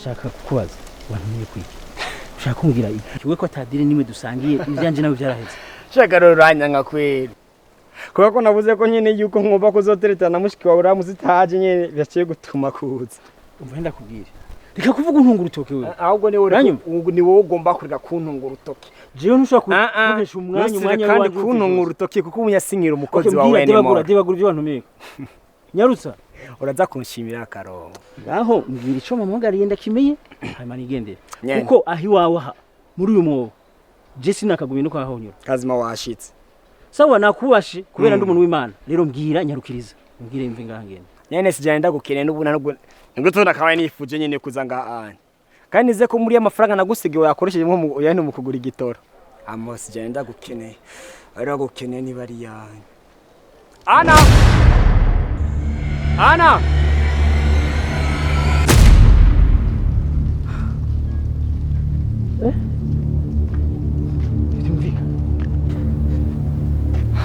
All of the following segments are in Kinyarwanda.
shaka kukubaza wantumye kwiki ushaka kumbwira iki we ko atadire nimwe dusangiye ivyanje nawe vyaraheze shaka rero uranyanga kweli kuko ko navuze ko nyene yuko ngomba kuzoteretana mushiki wawe uramuzitaje nyene byaciye gutuma kuza umva ndakubwira reka kuvuga untunga urutoke wewe ahubwo ni wowe ugomba kureka kuntunga urutoke jewe ntushaka kugesha umwanya kandi kuntunga urutoke kuko umunyasinyira umukozi wawe ni mo debagura ibyo wantumye nyarutsa uraza kunshimira Karongo ngaho mbwira ico mamugariye ndakimenye hanyuma nigendere kuko ahi wawe muri uyu mwobo je sinakagumye no kwahonyora kazima washitse sawa nakubashe kubera ndi umuntu w'Imana rero mbwira nyarukiriza mbwire imve ngahangenda nyene sijana ndagukene n'ubu nubwo tonda kabaye nifuje nyene kuza ngahanye kandi nize ko muri amafaranga nagusigiwe yakoresheje mu yani mu kugura igitoro amo sijana ndagukene ari gukene ni bari yanyu Ana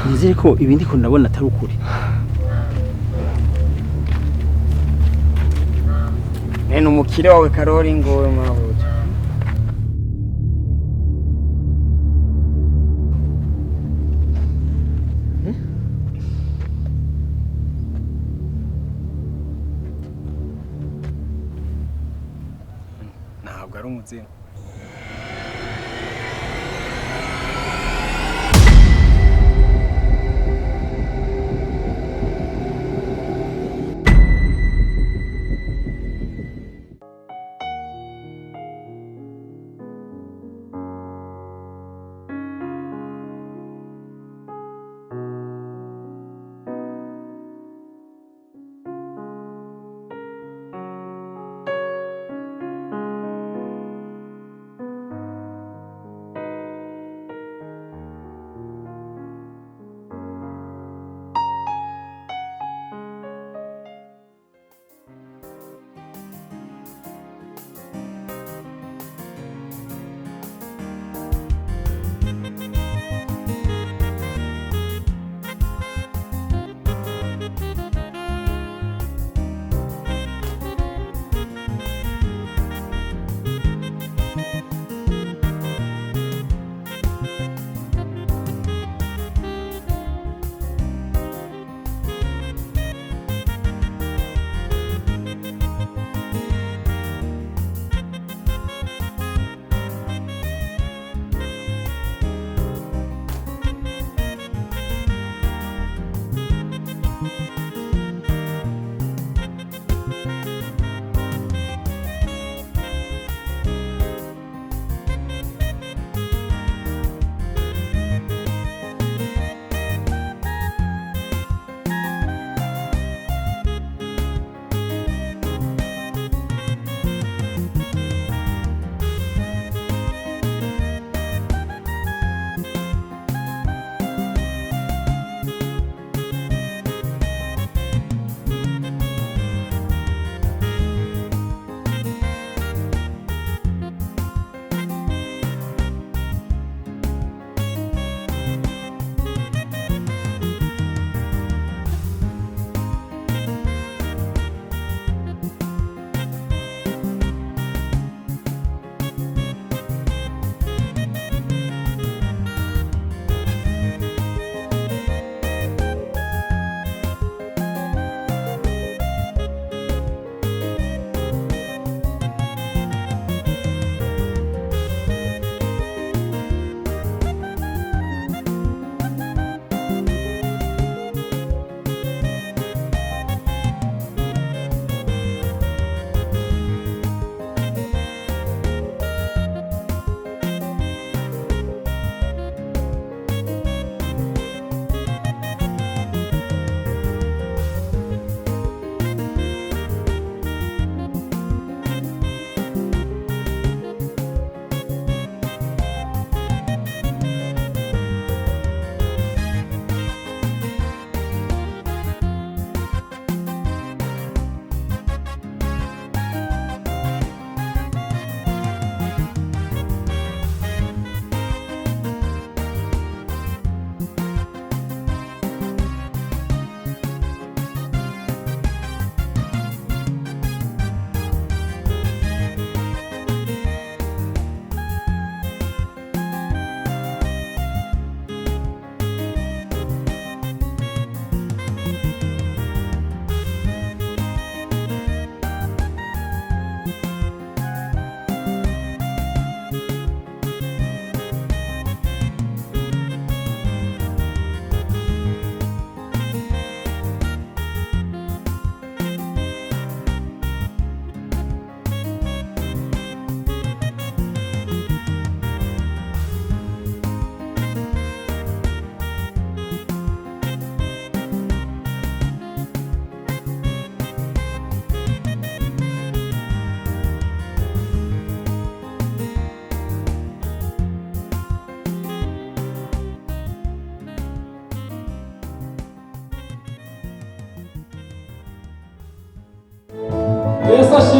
nizere ko ibindi ko ndabona atari ukuri nene umukire wawe Karori ngowe mabuja ntabwo ari umuzimu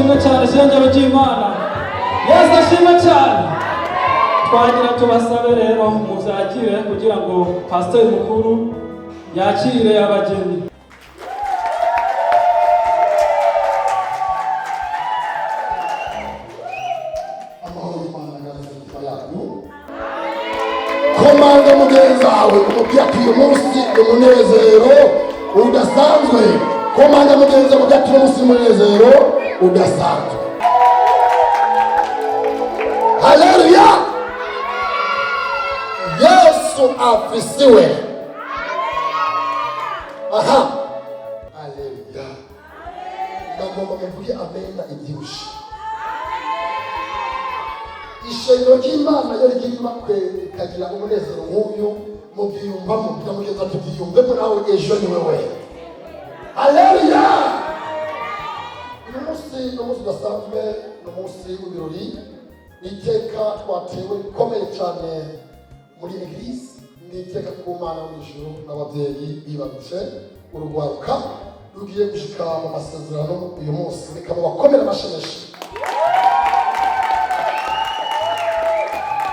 ashimwe cyane shengero ry'Imana. Yesu ashimwe cyane. Twagira tubasabe rero muzakire kugira ngo pasiteri mukuru yakire abageni. Komanda mugenzi wawe umubwira ati uyu munsi umunezero udasanzwe. Komanda mugenzi wawe umubwira ati uyu munsi umunezero udasanzwe. Haleluya! Yesu afisiwe. Aha! Haleluya! Nagomba muvuge amena ibyinshi. Ishengero ry'Imana iyo rigirwa kagira umunezero nk'uyu mubyiyumvamo byamugeza tubyiyumvemo nawe ejo ni wewe. Haleluya! Uyu munsi udasanzwe ni umunsi w'ibirori. Iteka twatewe rikomeye cyane muri eglise. Ni iteka ku Mana mu ijuru n'ababyeyi bibarutse urugwaruka rugiye gushika mu masezerano uyu munsi. Reka bakomere amashemeshi.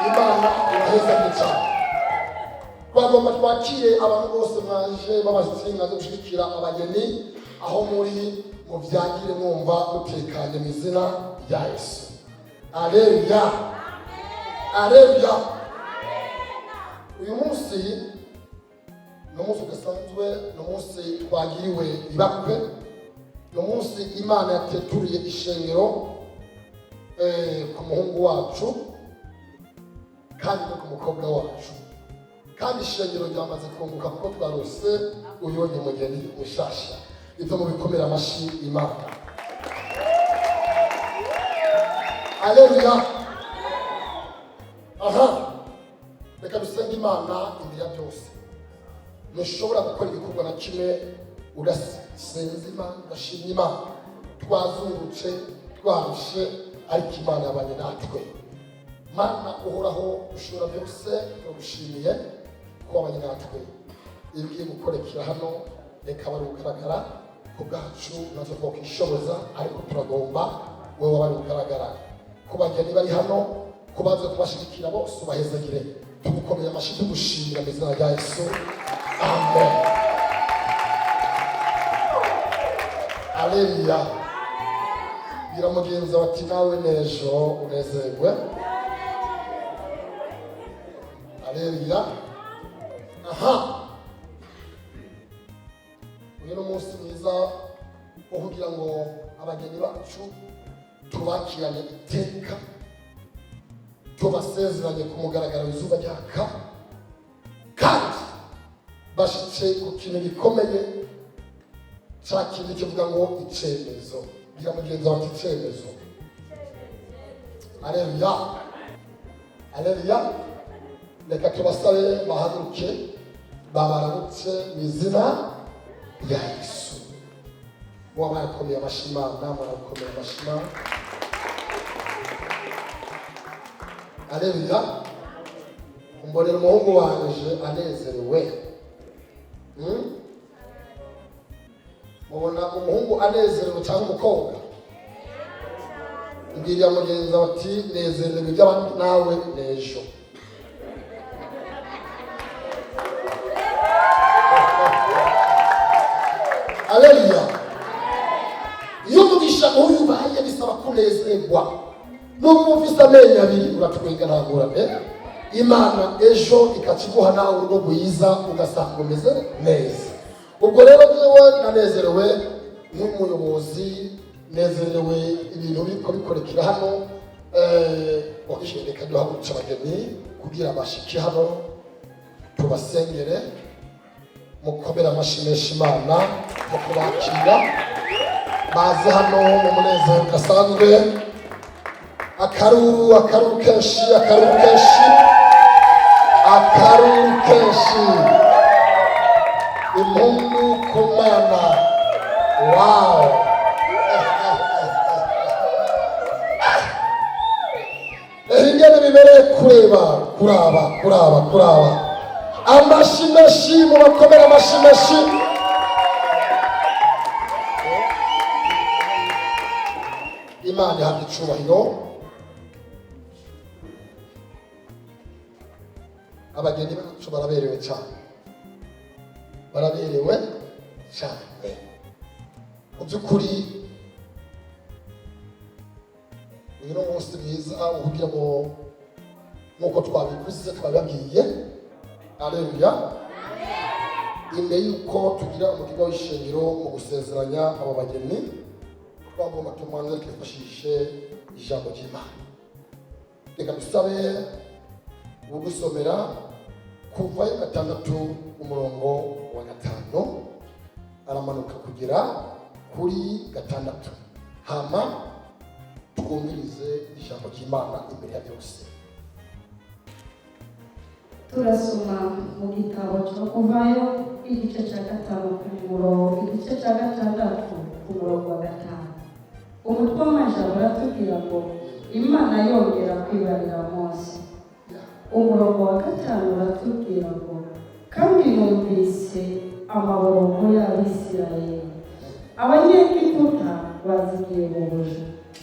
Imana iraheza cyane. Twagomba twakire abantu bose mwaje babashyitsi mwaje gushigikira abageni aho muri mu byagire mwumva mutekanye mu izina rya Yesu. Haleluya! Haleluya! Uyu munsi ni umunsi udasanzwe, ni umunsi twagiriwe ibakwe, ni umunsi Imana yateturiye ishengero ku muhungu wacu kandi no ku mukobwa wacu, kandi ishengero ryamaze kunguka kuko twarose uyu ni umugeni mushasha. Ibyo mubikomera amashyi Imana. Haleluya! Aha! Reka dusenge Imana imbere ya byose. Ntushobora gukora igikorwa na kimwe udasenze Imana, udashimye Imana. Twazungutse, twarushe, ariko Imana yabanye natwe. Mana uhoraho ushobora byose, turagushimiye ko wabanye natwe. Ibyo gukorekera hano reka bari kugaragara ku bwacu natwe twakwishoboza, ariko turagomba wowe wabari kugaragara. Ku bageni bari hano, ku baje kubashigikira bose ubahezagire. Tugukomeye amashyi tugushimira mu izina rya Yesu. Amen. Haleluya! Bwira mugenzi wawe ati nawe n'ejo unezerwe. Haleluya! Aha! Uyu ni umunsi mwiza wo kugira ngo abageni bacu tubakirane iteka, tubasezeranye ku mugaragaro izuba ryaka, kandi bashitse ku kintu gikomeye cya kintu kivuga ngo icyemezo. Bwira mugenzi wawe ati icyemezo. Haleluya! Haleluya! Reka tubasabe bahaguruke babaramutse mu izina rya Yesu. Wabarakomeye amashyi Imana, mwarakomeye amashyi Imana. Haleluya! Mbonera umuhungu wanje anezerewe. Mubona umuhungu anezerewe cyangwa umukobwa? Mbwira mugenzi wawe ati nezerewe iby'abandi nawe n'ejo. Haleluya! Iyo umugisha uyu ubaye bisaba kunezerwa. Nubwo ufise amenyo abiri uratwenga ntagorane, Imana ejo ikakiguha nawe urugo rwiza ugasanga umeze neza. Ubwo rero jewe nanezerewe nk'umuyobozi, nezerewe ibintu biriko bikorekera hano. Reka duhagurutse abageni kugira bashike hano tubasengere. Mukomere amashyi menshi Imana mu kubakira baze hano mu munezero udasanzwe. Akaruru kenshi, akaruru kenshi, akaruru kenshi. Impundu ku Mana. Wow! Ingene bibereye kuraba. Amashyi menshi, mubakomere amashyi menshi. Imana ihabwa icubahiro. Abageni bacu baraberewe cyane, baraberewe cyane mu by'ukuri. Uyu ni umunsi mwiza kugira ngo nk'uko twabivuze twabibabwiye. Aleluya. Imbere y'uko tugira umugirwa w'ishengero mu gusezeranya abo bageni, twagomba tumanze twifashishe ijambo ry'Imana. Reka dusabe ugusomera kuva 6 umurongo wa 5 aramanuka kugera kuri 6, hama twumvirize ijambo ry'Imana imbere ya byose. Turasoma mu gitabo cyo Kuvayo igice cya 5 igice cya 6 umurongo wa 5. Umutwe w'amajambo uratubwira ngo Imana yongera kwibarira Mose. Umurongo wa 5 uratubwira ngo kandi numvise amaborogo y'Abisirayeli, Abanyegiputa bazigiye mu buja,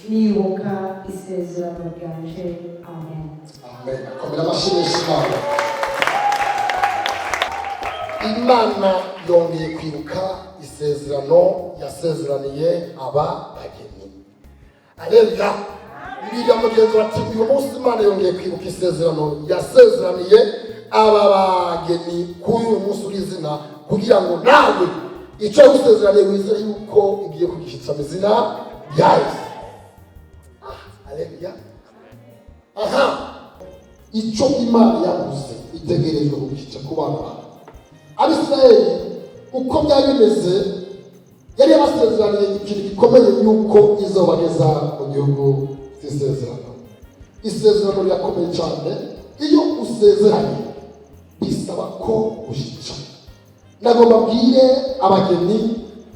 nibuka isezerano ryanje. Amen. Amen. Komera amashimwe Imana. Imana yongeye kwibuka isezerano yasezeraniye aba bageni. Aleluya. Bibiliya mugenzi ati uyu munsi Imana yongeye kwibuka isezerano yasezeraniye aba bageni kuri uyu munsi w'izina, kugira ngo nawe icyo yagusezeraniye wizere yuko igiye kugishyitsa mu izina rya Yesu. Aleluya. Aha, icyo Imana yavuze itegerejwe kugishyitsa ku bana bawe. Abisirayeli uko byari bimeze, yari yabasezeraniye ikintu gikomeye yuko izobageza mu gihugu cy'isezerano. Isezerano rirakomeye cyane. Iyo usezeranye bisaba ko ushyitsa. Nagomba mbwire abageni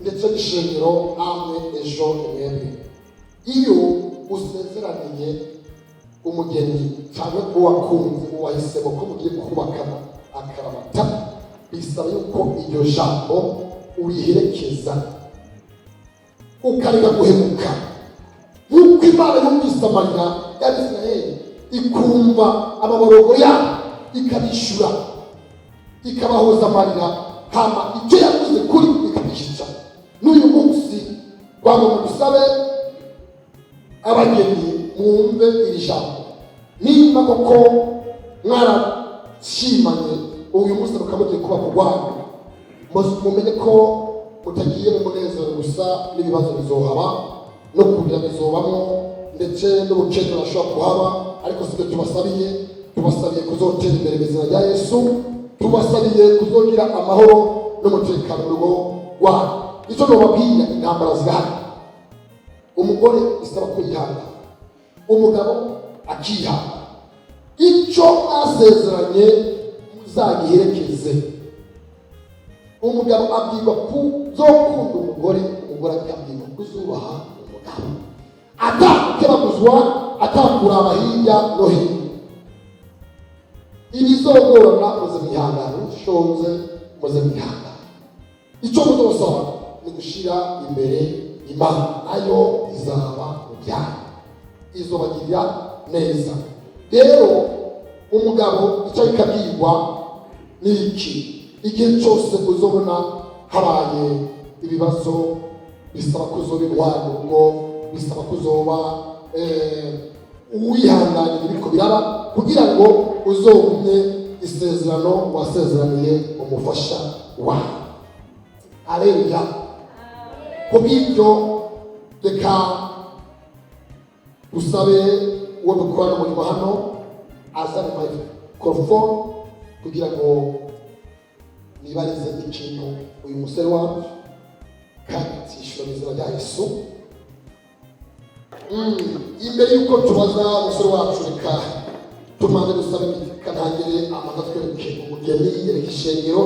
ndetse n'ishengero namwe ejo mwebwe, iyo usezeraniye umugeni cyangwa uwakunze uwahisemo ko mugiye kubakana akaramata, bisaba yuko iryo jambo uriherekeza ukareka guhemuka. Nk'uko Imana yumvise amarira y'Abisirayeli ikumva amaborogo yabo ikabishyura ikabahoza amarira, hama icyo yavuze kuri ikabishyitsa. N'uyu munsi bagomba gusabe abageni mwumve iri jambo. Niba koko mwarashimanye uyu munsi mukamugiye kuba kurwanya, mumenye ko mutagiye mu munezero gusa, n'ibibazo bizohaba no kugira bizobamo ndetse n'ubukene burashobora kuhaba. Ariko sibyo tubasabiye. Tubasabiye kuzotera imbere izina rya Yesu, tubasabiye kuzogira amahoro n'umutekano mu rugo rwabo. Icyo nobabwira, intambara zirahari. Umugore isaba kwihangana, umugabo akihangana. Icyo mwasezeranye muzagiherekeze. Umugabo abwirwa kuzokunda umugore, umugore akabwirwa kuzubaha umugabo, atakebaguzwa, atakuraba hirya no hino. Ibizogorana muze mwihangane, ushonze muze mwihangane. Icyo muzosaba ni gushira imbere Imana, nayo izaba mu byanyu, izobagirira neza. Rero umugabo icyo bikabwirwa ni iki? Igihe cyose uzobona habaye ibibazo, bisaba kuzoba intwari ubwo, bisaba kuzoba uwihanganira ibiko biraba, kugira ngo uzobumye isezerano wasezeraniye umufasha wawe. Aleluya. Kubw'ibyo reka usabe uwo dukorana umurimo hano azane microphone kugira ngo nibarize ikintu uyu musore wacu, kandi zishyura mu izina rya Yesu. Imbere y'uko tubaza umusore wacu, reka tumanze dusabe kanangire amaze atwereke umugeni, yereka ishengero,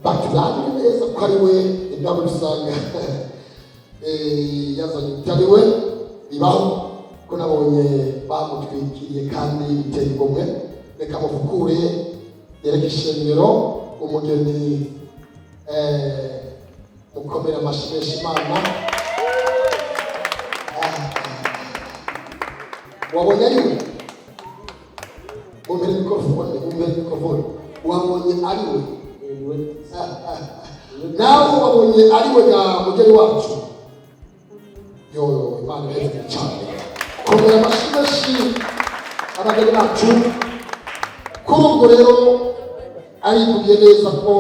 baturangire neza ko ari we inama rusanga yazanye utari we. Bibaho ko nabonye bamutwikiriye kandi biteye igomwe. Reka mufukure, yereka ishengero umugeni, mukomera amashyi menshi Imana. wabonye ari we umbere mikrofone wabonye ari we nawe wabonye ari we ga mugeni wacu yo Imana iheze cyane komera amashimeshi abageni bacu kuri ubwo rero ayikubiye neza ko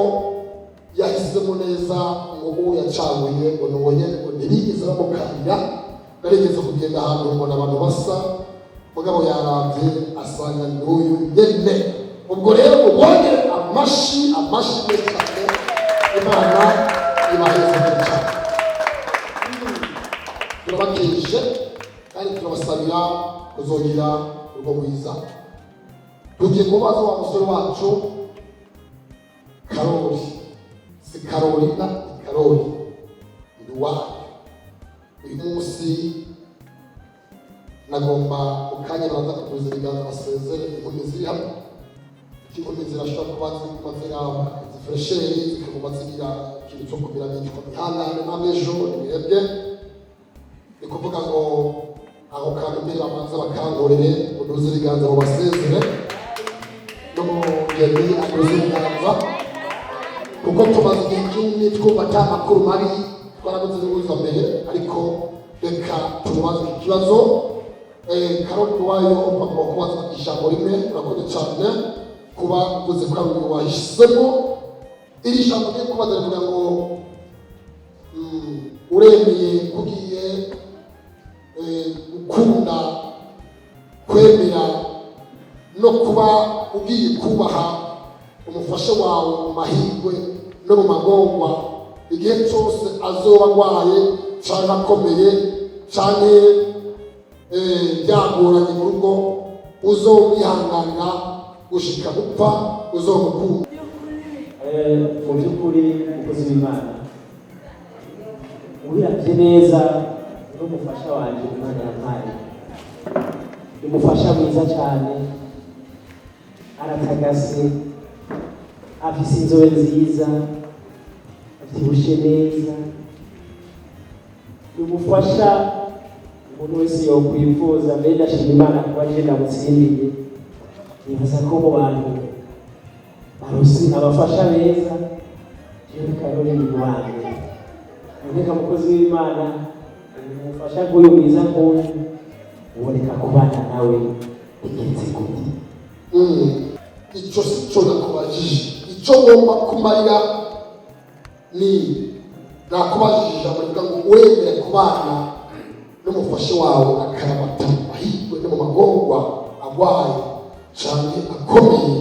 yahisemo neza ngo uwo yacaguye ngo nubonye ngo ntibigeze bamukanira narigeze kugenda ahantu mbona abantu basa mugabo yarambye asanga n'uyu nyene ubwo rero mubonye amashi menshi cyane Imana ibaheze cyane turabakeje kandi turabasabira kuzogira urwo rwiza tugiye kubaza wa musore wacu Karoli si Karolina ni Karoli Nduwayo uyu munsi nagomba ukanya baza kukuza ibiganza basezere inkumi ziri hamwe inkumi zirashobora kuba ziguma ziraba zifresheri zikaguma zigira ikintu cyo kumira bitwa mihangane n'amejo n'ibihebwe ni kuvuga ngo aho kantu mbere bamanza bakangurire uduze ibiganza ngo basezere n'umugeni aduze ibiganza kuko tumaze igihe kinini twumva ata makuru mabi twarabuze n'ubuza mbere ariko reka tubaze ikibazo Karoli Nduwayo bagomba kubaza ijambo rimwe urakoze cyane kuba uvuze ko ari wahisemo iri jambo ryo kubaza rivuga ngo uremeye kugiye gukunda kwemera no kuba ugiye kubaha umufasha wawe mu mahirwe no mu magorwa igihe cyose azoba arwaye cyangwa akomeye cyangwa byagoranye mu rugo uzomwihanganira gushika gupfa uzomukunda. Mu by'ukuri umukozi w'Imana ubiravye neza n'umufasha wanje Imana yampaye umufasha mwiza cyane aratagase afise inzobe nziza avyibushe neza umufasha umuntu wese yokwifuza mbere ndashima Imana kuba aje ndamutsindiye nibaza ko mu bantu barusi abafasha beza jewe Karoli Nduwayo ndeka mukozi w'Imana umufasha nk'uyu mwiza nk'uyu uboneka kubana nawe igenze gute icyo si cyo nakubajije icyo ngomba kumarira ni nakubajije ijambo rivuga ngo uremere kubana n'umufasha wawe akaramata mahirwe no mu magorwa agwaye cyane akomeye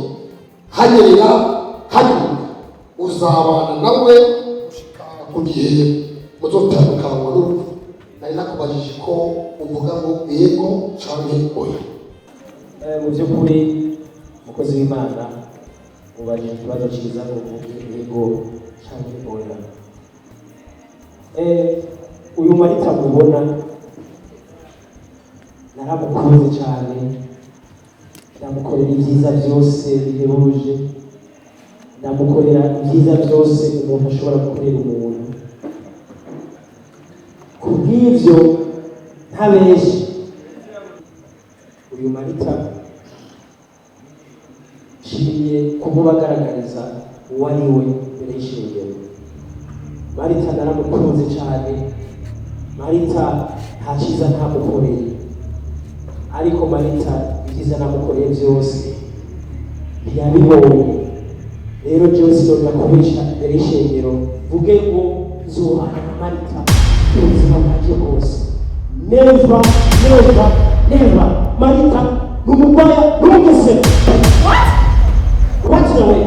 hanyerera hanyuma uzabana nawe ku gihe muzotandukanywa n'urupfu nari nakubajije ko uvuga ngo yego cyane oya. Mu by'ukuri umukozi w'Imana ubajije ikibazo cyiza ngo yego cyane oya. Uyu Marita mubona naramukunze cyane ndamukorera ibyiza byose bihebuje ndamukorera ibyiza byose umuntu ashobora gukorera umuntu kubw'ibyo ntabeshi uyu Marita nshimiye kumubagaragariza uwo ari we mbere y'ishingiro. Marita naramukunze cyane Marita nta cyiza ntamukoreye ariko Marita ibyiza namukoreye byose ntiyabibonye rero byose ndakubisha mbere y'ishingiro vuge ngo nzubana na Marita ubuzima bwanjye bwose never Marita n'umurwayi n'umugesera. What the way